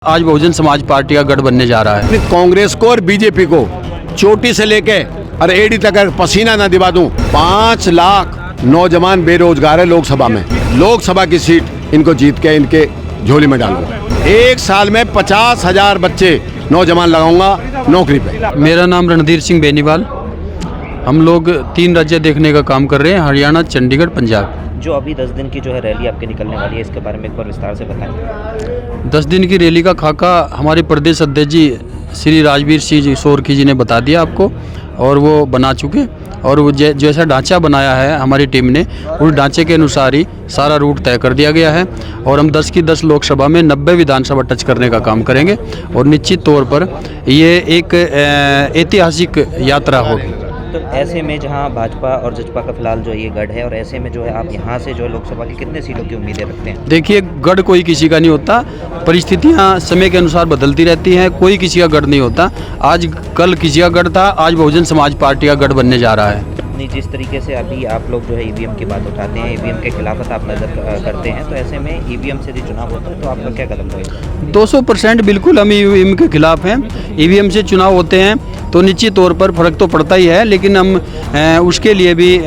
आज बहुजन समाज पार्टी का गढ़ बनने जा रहा है। कांग्रेस को और बीजेपी को चोटी से लेके और एड़ी तक अगर पसीना ना दिवा दूं, 5 लाख नौजवान बेरोजगार है लोकसभा में। लोकसभा की सीट इनको जीत के इनके झोली में डालूंगा। 1 साल में 50,000 बच्चे नौजवान लगाऊंगा नौकरी पे। मेरा नाम रणधीर सिंह बेनीवाल। हम लोग 3 राज्य देखने का काम कर रहे हैं, हरियाणा, चंडीगढ़, पंजाब। जो अभी 10 दिन की जो है रैली आपके निकलने वाली है, इसके बारे में एक बार विस्तार से बताएं। 10 दिन की रैली का खाका हमारे प्रदेश अध्यक्ष जी श्री राजवीर सिंह सोरकी जी ने बता दिया आपको, और वो बना चुके। और वो जैसा ढांचा बनाया है हमारी टीम ने, उस ढांचे के अनुसार ही सारा रूट तय कर दिया गया है। और हम 10 की 10 लोकसभा में 90 विधानसभा टच करने का काम करेंगे। और निश्चित तौर पर ये एक ऐतिहासिक यात्रा होगी। तो ऐसे में जहां भाजपा और जसपा का फिलहाल जो ये गढ़ है, और ऐसे में जो है आप यहां से जो है लोकसभा की कितने सीटों की उम्मीदें रखते हैं? देखिए, गढ़ कोई किसी का नहीं होता, परिस्थितियां समय के अनुसार बदलती रहती हैं। कोई किसी का गढ़ नहीं होता। आज कल किसी का गढ़ था, आज बहुजन समाज पार्टी का गढ़ बनने जा रहा है। जिस तरीके से अभी आप लोग जो है ईवीएम की बात उठाते हैं, ईवीएम के खिलाफत आप नजर करते हैं, तो ऐसे में ईवीएम से यदि चुनाव होता है तो आपका क्या कदम रहेगा? 200% बिल्कुल हम ईवीएम के खिलाफ हैं। ईवीएम से चुनाव होते हैं तो निश्चित तौर पर फर्क तो पड़ता ही है, लेकिन हम उसके लिए भी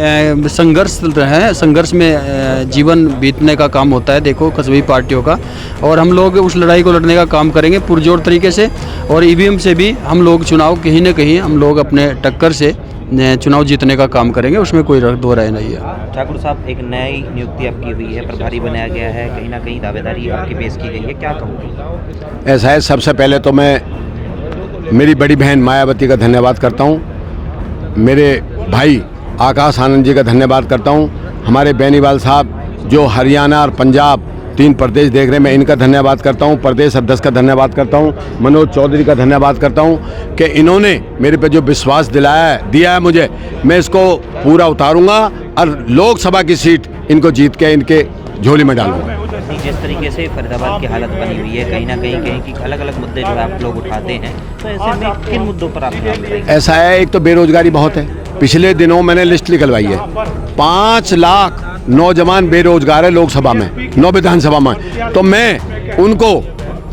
संघर्ष है। संघर्ष में जीवन बीतने का काम होता है, देखो कस्बी पार्टियों का। और हम लोग उस लड़ाई को लड़ने का काम करेंगे पुरजोर तरीके से। और ईवीएम से भी हम लोग चुनाव कहीं ना कहीं हम लोग अपने टक्कर से चुनाव जीतने का काम करेंगे, उसमें कोई दो राय नहीं है। ठाकुर साहब, एक नई नियुक्ति आपकी हुई है, प्रभारी बनाया गया है, कहीं ना कहीं दावेदारी आपकी पेश की गई है, क्या कहूँगी? ऐसा है, सबसे पहले तो मैं मेरी बड़ी बहन मायावती का धन्यवाद करता हूँ। मेरे भाई आकाश आनंद जी का धन्यवाद करता हूँ। हमारे बेनीवाल साहब जो हरियाणा और पंजाब 3 प्रदेश देख रहे हैं, मैं इनका धन्यवाद करता हूँ। प्रदेश अध्यक्ष का धन्यवाद करता हूँ। मनोज चौधरी का धन्यवाद करता हूँ कि इन्होंने मेरे पे जो विश्वास दिया है मुझे, मैं इसको पूरा उतारूंगा और लोकसभा की सीट इनको जीत के इनके झोली में डालूंगा। जिस तरीके से फरीदाबाद की हालत बनी हुई है, कहीं ना कहीं की अलग अलग मुद्दे जो है आप लोग उठाते हैं, तो ऐसे में किन मुद्दों पर आप ऐसा है, एक तो बेरोजगारी बहुत है। पिछले दिनों मैंने लिस्ट निकलवाई है, 5 लाख नौजवान बेरोजगार है लोकसभा में, 9 विधानसभा में। तो मैं उनको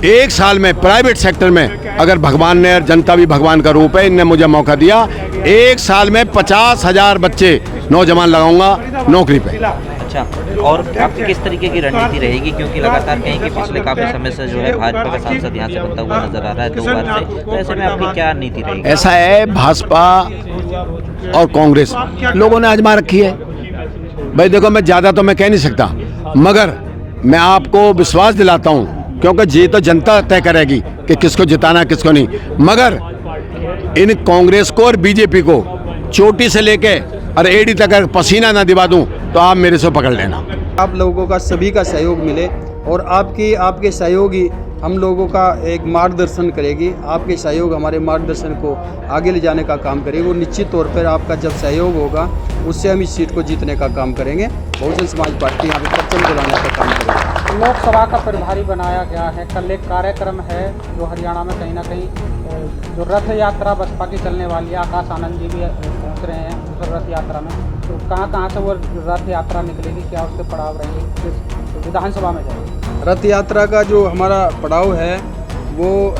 1 साल में प्राइवेट सेक्टर में, अगर भगवान ने और जनता भी भगवान का रूप है, इनने मुझे मौका दिया, 1 साल में 50,000 बच्चे नौजवान लगाऊंगा नौकरी पे। अच्छा, और आपकी किस तरीके की रणनीति रहेगी? क्योंकि लगातार कहीं कि पिछले काफ़ी समय से जो है भाजपा का सांसद यहाँ से बनता हुआ नजर आ रहा है 2 बार से, तो ऐसे में आपकी क्या नीति रहेगी? ऐसा है, भाजपा और कांग्रेस लोगों ने आजमा रखी है भाई। देखो, मैं ज़्यादा तो मैं कह नहीं सकता, मगर मैं आपको विश्वास दिलाता हूँ, क्योंकि ये तो जनता तय करेगी कि किसको जिताना किसको नहीं। मगर इन कांग्रेस को और बीजेपी को चोटी से लेके और एड़ी तक अगर पसीना ना दिवा दूं, तो आप मेरे से पकड़ लेना। आप लोगों का सभी का सहयोग मिले, और आपके सहयोग ही हम लोगों का एक मार्गदर्शन करेगी। आपके सहयोग हमारे मार्गदर्शन को आगे ले जाने का काम करेगी। और निश्चित तौर पर आपका जब सहयोग होगा, उससे हम इस सीट को जीतने का काम करेंगे। बहुजन समाज पार्टी यहाँ पे परचम दिलाने का काम करेगी। लोकसभा का प्रभारी बनाया गया है। कल एक कार्यक्रम है जो हरियाणा में कहीं ना कहीं जो रथ यात्रा बसपा की चलने वाली है, आकाश आनंद जी भी पहुँच रहे हैं उस रथ यात्रा में। तो कहाँ से वो रथ यात्रा निकलेगी, क्या उसके पड़ाव रहेंगे, किस विधानसभा में जाएगी? रथ यात्रा का जो हमारा पड़ाव है वो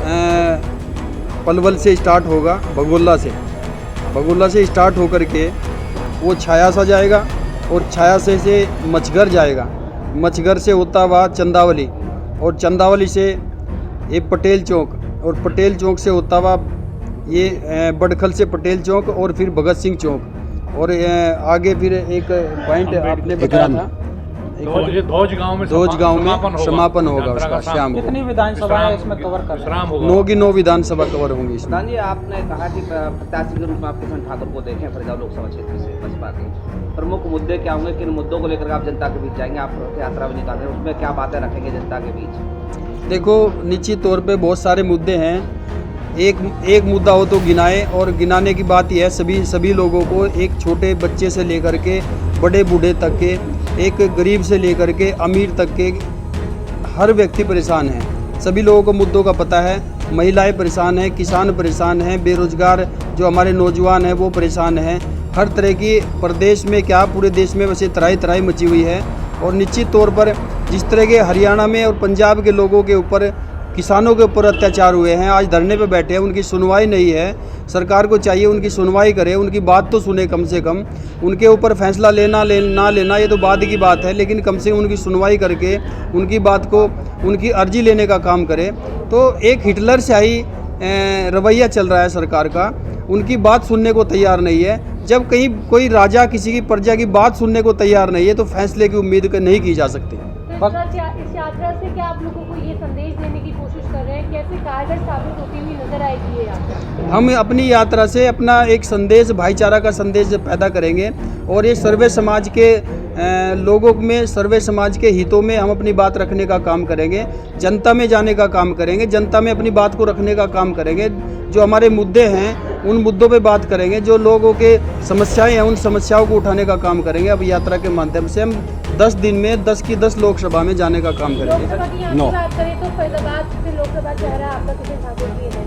पलवल से स्टार्ट होगा, बगोला से स्टार्ट होकर के वो छाया सा जाएगा, और छाया से मचघर जाएगा, मचघर से होता हुआ चंदावली, और चंदावली से ये पटेल चौक, और पटेल चौक से होता हुआ ये बड़खल से पटेल चौक, और फिर भगत सिंह चौक, और आगे फिर एक पॉइंट आपने बताया था धौज गांव में समापन होगा उसका शाम को। कितनी विधानसभा इसमें कवर कर 9 की 9 विधानसभा कवर होंगी इसमें। प्रधान जी, आपने कहा कि प्रत्याशी के रूप में आप किशन ठाकुर को देखें फरीदाबाद लोकसभा क्षेत्र से बसपा के। प्रमुख मुद्दे क्या होंगे, किन मुद्दों को लेकर आप जनता के बीच जाएंगे? आप यात्रा भी निकाल रहे हैं, उसमें क्या बातें रखेंगे जनता के बीच? देखो, निश्चित तौर पे बहुत सारे मुद्दे हैं। एक मुद्दा हो तो गिनाए, और गिनाने की बात यह है, सभी लोगों को, एक छोटे बच्चे से लेकर के बड़े बूढ़े तक के, एक गरीब से लेकर के अमीर तक के, हर व्यक्ति परेशान है। सभी लोगों को मुद्दों का पता है। महिलाएं परेशान हैं, किसान परेशान हैं, बेरोजगार जो हमारे नौजवान हैं वो परेशान हैं। हर तरह की प्रदेश में क्या पूरे देश में वैसे तराई मची हुई है। और निश्चित तौर पर जिस तरह के हरियाणा में और पंजाब के लोगों के ऊपर किसानों के ऊपर अत्याचार हुए हैं, आज धरने पे बैठे हैं, उनकी सुनवाई नहीं है। सरकार को चाहिए उनकी सुनवाई करे, उनकी बात तो सुने कम से कम। उनके ऊपर फैसला ना लेना ये तो बाद की बात है, लेकिन कम से कम उनकी सुनवाई करके उनकी बात को, उनकी अर्जी लेने का काम करे। तो एक हिटलर शाही रवैया चल रहा है सरकार का, उनकी बात सुनने को तैयार नहीं है। जब कहीं कोई राजा किसी की प्रजा की बात सुनने को तैयार नहीं है तो फैसले की उम्मीद नहीं की जा सकती। बस इस यात्रा से क्या आप लोगों को ये संदेश देने की कोशिश कर रहे हैं, कैसे कारगर साबित होती हुई नजर आएगी ये यात्रा? हम अपनी यात्रा से अपना एक संदेश, भाईचारा का संदेश पैदा करेंगे और ये सर्वे समाज के लोगों में, सर्वे समाज के हितों में हम अपनी बात रखने का काम करेंगे, जनता में जाने का काम करेंगे, जनता में अपनी बात को रखने का काम करेंगे। जो हमारे मुद्दे हैं उन मुद्दों पे बात करेंगे, जो लोगों के समस्याएं हैं उन समस्याओं को उठाने का काम करेंगे। अब यात्रा के माध्यम से हम 10 दिन में 10 की 10 लोकसभा में जाने का काम करेंगे। लोकसभा की यहाँ की बात करें तो फैजाबाद से लोकसभा चेहरा आपका किशन ठाकुर जी है,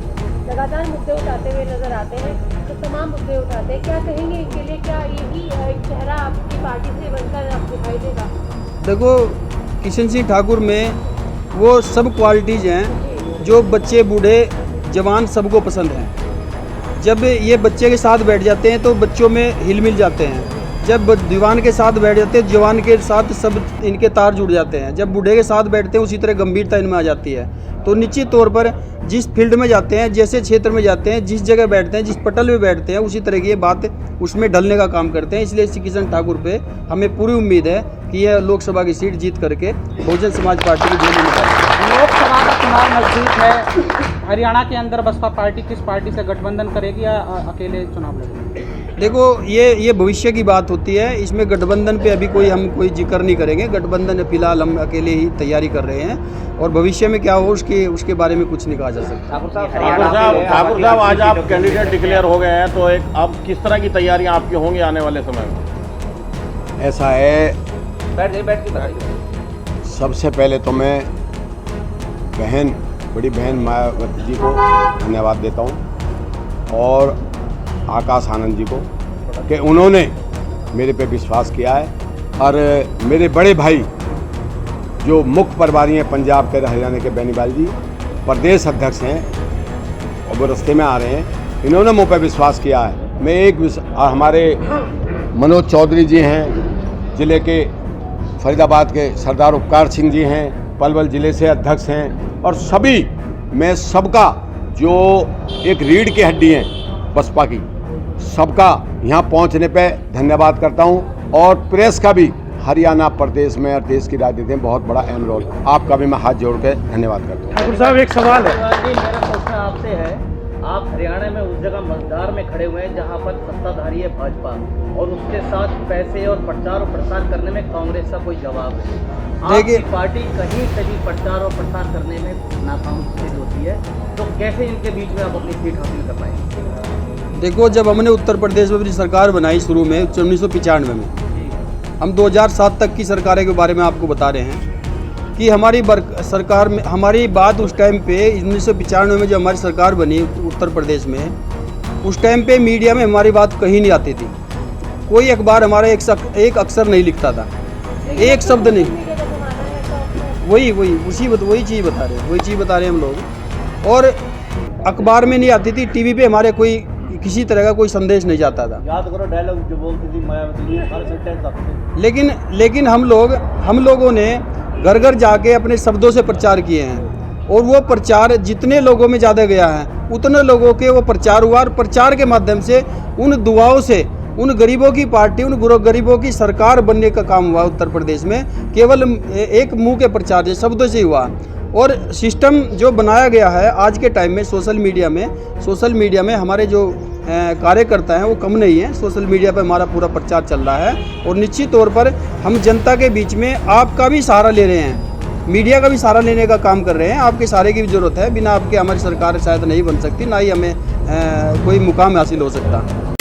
लगातार मुद्दे उठाते हुए नजर आते हैं, तो तमाम मुद्दे उठाते हैं, क्या कहेंगे इनके लिए? क्या यही एक चेहरा आपकी पार्टी से बनकर आप दिखाई देगा? देखो, किशन सिंह ठाकुर में वो सब क्वालिटीज़ हैं जो बच्चे, बूढ़े, जवान सबको पसंद हैं। जब ये बच्चे के साथ बैठ जाते हैं तो बच्चों में हिल मिल जाते हैं, जब दीवान के साथ बैठ जाते हैं जवान के साथ सब इनके तार जुड़ जाते हैं, जब बूढ़े के साथ बैठते हैं उसी तरह गंभीरता इनमें आ जाती है। तो निश्चित तौर पर जिस फील्ड में जाते हैं, जैसे क्षेत्र में जाते हैं, जिस जगह बैठते हैं, जिस पटल में बैठते हैं, उसी तरह की ये बात उसमें ढलने का काम करते हैं। इसलिए किशन ठाकुर पे हमें पूरी उम्मीद है कि यह लोकसभा की सीट जीत करके बहुजन समाज पार्टी की झोली में डालेंगे। लोकसभा का चुनाव नजदीक है, हरियाणा के अंदर बसपा पार्टी किस पार्टी से गठबंधन करेगी या अकेले चुनाव लड़ेगी? देखो, ये भविष्य की बात होती है, इसमें गठबंधन पे अभी हम कोई जिक्र नहीं करेंगे। गठबंधन फिलहाल हम अकेले ही तैयारी कर रहे हैं और भविष्य में क्या हो उसके बारे में कुछ नहीं कहा जा सकता। ठाकुर साहब आज आप कैंडिडेट डिक्लेयर हो गए हैं, तो एक अब किस तरह की तैयारियां आपकी होंगी आने वाले समय में? ऐसा है, बैठ के बताइए। सबसे पहले तो मैं बड़ी बहन मायावती जी को धन्यवाद देता हूँ और आकाश आनंद जी को कि उन्होंने मेरे पे विश्वास किया है। और मेरे बड़े भाई जो मुख्य प्रभारी हैं पंजाब के, हरियाणा के, बेनीवाल जी प्रदेश अध्यक्ष हैं और वो रास्ते में आ रहे हैं, इन्होंने मुझ पर विश्वास किया है। मैं हमारे मनोज चौधरी जी हैं, ज़िले के फरीदाबाद के सरदार उपकार सिंह जी हैं, पलवल ज़िले से अध्यक्ष हैं, और सभी, मैं सबका जो एक रीढ़ की हड्डी हैं बसपा की, सबका यहाँ पहुँचने पे धन्यवाद करता हूँ। और प्रेस का भी हरियाणा प्रदेश में और देश की राजनीति में बहुत बड़ा अहम रोल, आपका भी मैं हाथ जोड़ के धन्यवाद करता हूँ। ठाकुर साहब एक सवाल है। मेरा प्रश्न आपसे है, आप हरियाणा में उस जगह मतदार में खड़े हुए हैं जहां पर सत्ताधारी है भाजपा और उसके साथ पैसे और प्रचार और प्रसार करने में कांग्रेस का कोई जवाब है। आपकी पार्टी कहीं कहीं प्रचार और प्रसार करने में नाकाम सिद्ध होती है, तो कैसे इनके बीच में आप अपनी सीट हासिल कर पाएंगे? देखो, जब हमने उत्तर प्रदेश में अपनी सरकार बनाई शुरू में 1995 में, हम 2007 तक की सरकारें के बारे में आपको बता रहे हैं कि हमारी सरकार में, हमारी बात उस टाइम पे 1995 में जो हमारी सरकार बनी उत्तर प्रदेश में, उस टाइम पे मीडिया में हमारी बात कहीं नहीं आती थी। कोई अखबार हमारा एक अक्षर नहीं लिखता था, एक शब्द नहीं। वही चीज़ बता रहे हैं हम लोग। और अखबार में नहीं आती थी, टीवी पे हमारे कोई किसी तरह का कोई संदेश नहीं जाता था। याद करो डायलॉग जो बोलती थी मायावती, हर सेंटेंस आते। लेकिन हम लोगों ने घर घर जाके अपने शब्दों से प्रचार किए हैं और वो प्रचार जितने लोगों में ज़्यादा गया है उतने लोगों के वो प्रचार हुआ। और प्रचार के माध्यम से उन दुआओं से उन गरीबों की पार्टी, उन गरीबों की सरकार बनने का काम हुआ उत्तर प्रदेश में। केवल एक मुंह के प्रचार से, शब्दों से हुआ। और सिस्टम जो बनाया गया है आज के टाइम में सोशल मीडिया में हमारे जो कार्यकर्ता हैं वो कम नहीं है। सोशल मीडिया पर हमारा पूरा प्रचार चल रहा है और निश्चित तौर पर हम जनता के बीच में आपका भी सहारा ले रहे हैं, मीडिया का भी सहारा लेने का काम कर रहे हैं। आपके सहारे की भी ज़रूरत है, बिना आपके हमारी सरकार शायद नहीं बन सकती, ना ही हमें कोई मुकाम हासिल हो सकता।